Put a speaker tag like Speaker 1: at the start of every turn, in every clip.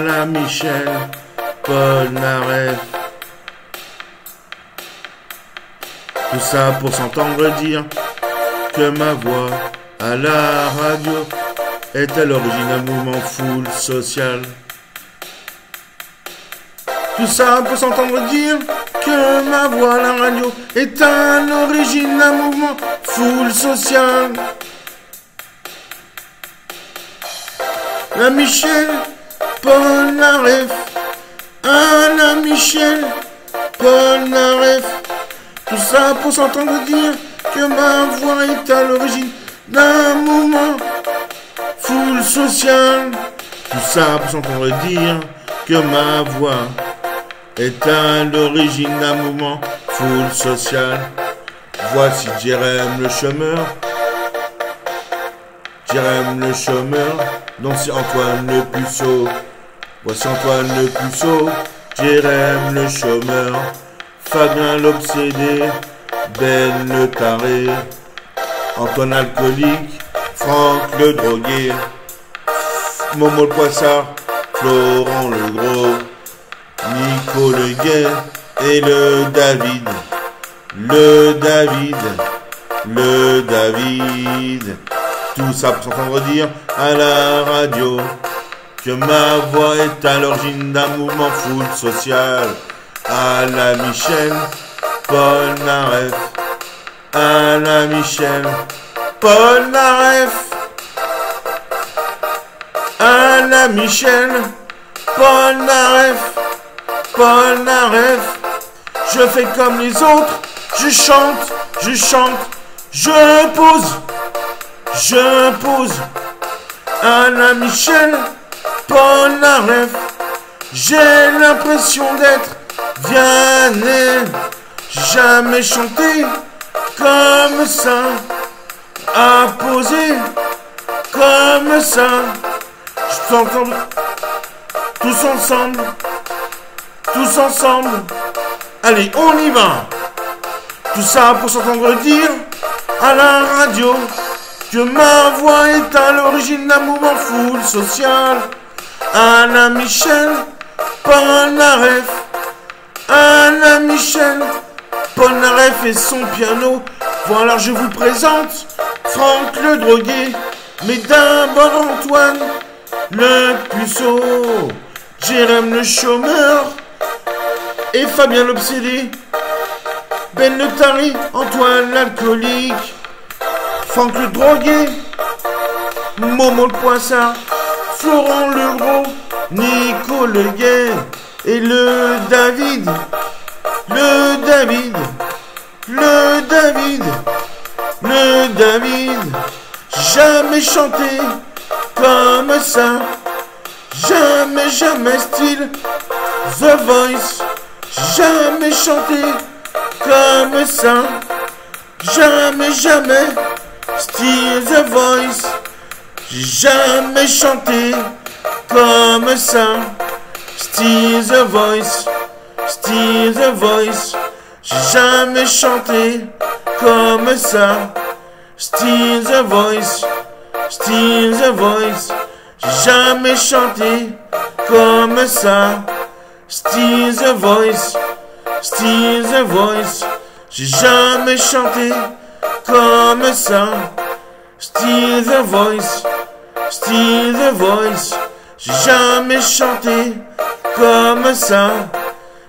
Speaker 1: la Michel Polnareff. Tout ça pour s'entendre dire que ma voix à la radio est à l'origine d'un mouvement foule social. Tout ça pour s'entendre dire que ma voix à la radio est à l'origine d'un mouvement foule social. La Michel Polnareff, la Michel Polnareff. Tout ça pour s'entendre dire que ma voix est à l'origine d'un mouvement foule social. Tout ça pour s'entendre dire que ma voix est à l'origine d'un mouvement foule social. Voici Jérém le chômeur. Jérém le chômeur, donc c'est Antoine le puceau. Voici Antoine le puceau, Jérém le chômeur, Fabien l'obsédé, Ben le taré, Antoine alcoolique, Franck le drogué, Momo le poissard, Florent le gros, Nico le gay et le David. Le David, le David. Tout ça pour s'entendre dire à la radio que ma voix est à l'origine d'un mouvement foule social. À la Michel Polnareff, à la Michel Polnareff, à la Michel Polnareff, Polnareff. Je fais comme les autres, je chante, je pose à la Michel Polnareff. J'ai l'impression d'être Vianney, jamais chanté comme ça, à poser comme ça. Je t'entends tous ensemble. Allez, on y va. Tout ça pour s'entendre dire à la radio que ma voix est à l'origine d'un mouvement foule social. À la Michel Polnareff, à la Michel Polnareff et son piano. Voilà, je vous présente Franck le drogué, mais d'abord Antoine le puceau, Jérém le chômeur et Fabien l'obsédé, Ben le taré, Antoine l'alcoolique, Franck le drogué, Momo le poissard, Florent le gros, Nico le gay et le David. Le David, le David, le David. Jamais chanté comme ça, jamais style The Voice. Jamais chanté comme ça, jamais style The Voice. Jamais chanté comme ça, style The Voice, style The Voice. Jamais chanté comme ça, style The Voice, style The Voice. Jamais chanté comme ça, style The Voice, style The Voice. J'ai jamais chanté comme ça, style The Voice, style The Voice. J'ai jamais chanté comme ça,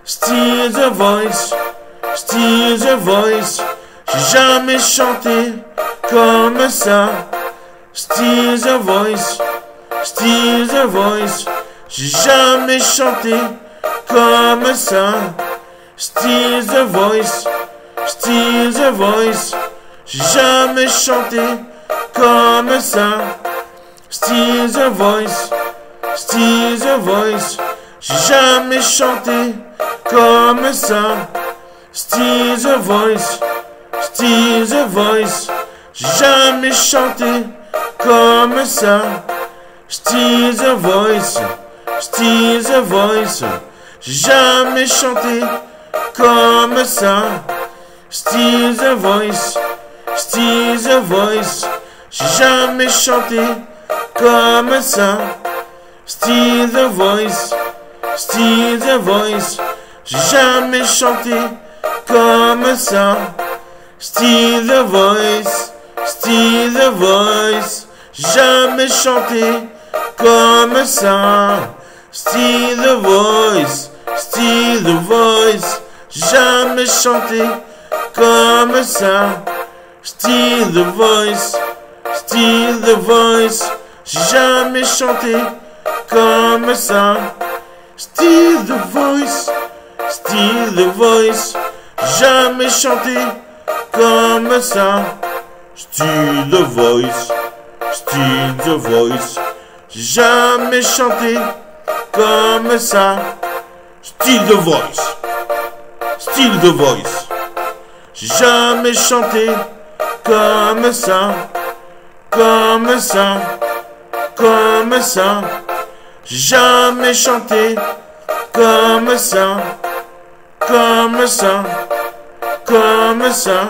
Speaker 1: style The Voice, style The Voice. J'ai jamais chanté comme ça, style The Voice, style The Voice. J'ai jamais chanté comme ça, style The Voice, style The Voice. J'ai jamais chanté comme ça, style The Voice, style The Voice. J'ai jamais chanté comme ça, style The Voice, style The Voice. J'ai jamais chanté comme ça, style The Voice, style The Voice. J'ai jamais chanté comme ça, style The Voice, style The Voice. J'ai jamais chanté comme ça, Still the voice, still the voice. J'ai jamais chanté comme ça. Still the voice, still the voice. Jamais chanté comme ça. Still the voice, still the voice. Jamais chanté comme ça. Still the voice, still the voice. Jamais chanté comme ça. Still the voice, still the voice. Jamais chanté comme ça. Still the voice, still the voice. Jamais chanté comme ça. Still the voice, still the voice. Jamais chanté comme ça, comme ça, comme ça. Jamais chanté comme ça, comme ça, comme ça.